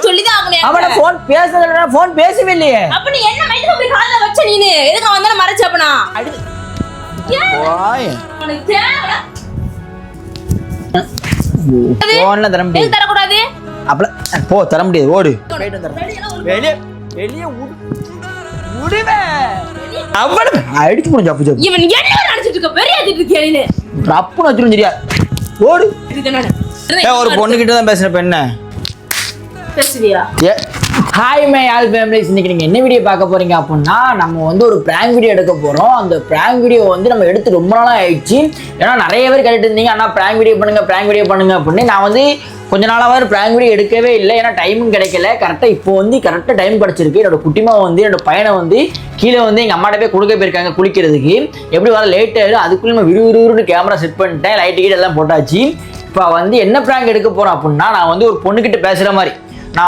சொல்லிதான் ஆகணும். அவன போன் பேசல, போன் பேசவே இல்லையே. அப்ப நீ என்ன மைண்ட்ல போய் கால்ல வச்ச நீனு? எதுக்கு வந்தானே மறைச்ச அப்பனா? ஓய் உனக்கு தேவல. போன்ல தர முடியாது. எது தர கூடாது? அப்பல போ தர முடியாது. ஓடு. வெளிய வெளிய உடுவே. அவள அடிச்சு போடு ஜப்பு ஜப்பு. இவன் என்ன நினைச்சிட்டு இருக்க? வெறியாதிட்டு இருக்கியா நீ? ரப்புன்னு வச்சிரும் சரியா. ஓடு. இதுக்கு என்னடா? ஒரு பொண்ணு கிட்ட தான் பேசுற பெண்ணே. பேசுவியா? Hi my all families. இன்னைக்கு நீங்கள் என்ன வீடியோ பார்க்க போகிறீங்க அப்படின்னா, நம்ம வந்து ஒரு ப்ராங்க் வீடியோ எடுக்க போகிறோம். அந்த ப்ராங்க் வீடியோ வந்து நம்ம எடுத்து ரொம்ப நாளாக ஆயிடுச்சு. ஏன்னா நிறைய பேர் கேட்டுட்டு இருந்தீங்க, அண்ணா ப்ராங்க் வீடியோ பண்ணுங்க அப்படின்னு. நான் வந்து கொஞ்ச நாளாக ப்ராங்க் வீடியோ எடுக்கவே இல்லை, ஏன்னா டைமும் கிடைக்கல. கரெக்டாக டைம் கிடச்சிருக்கு. என்னோட குட்டிமா வந்து என்னோட பையனை வந்து கீழே வந்து எங்கள் அம்மாட்ட போய் கொடுக்க போயிருக்காங்க குளிக்கிறதுக்கு. எப்படி வர லேட் ஆகிடும், அதுக்குள்ளே நம்ம விறுவிறுன்னு கேமரா செட் பண்ணிட்டேன், லைட்டு கீட்டு எல்லாம் போட்டாச்சு. இப்போ வந்து என்ன ப்ராங்க் எடுக்க போகிறோம் அப்படின்னா, நான் வந்து ஒரு பொண்ணுக்கிட்ட பேசுகிற மாதிரி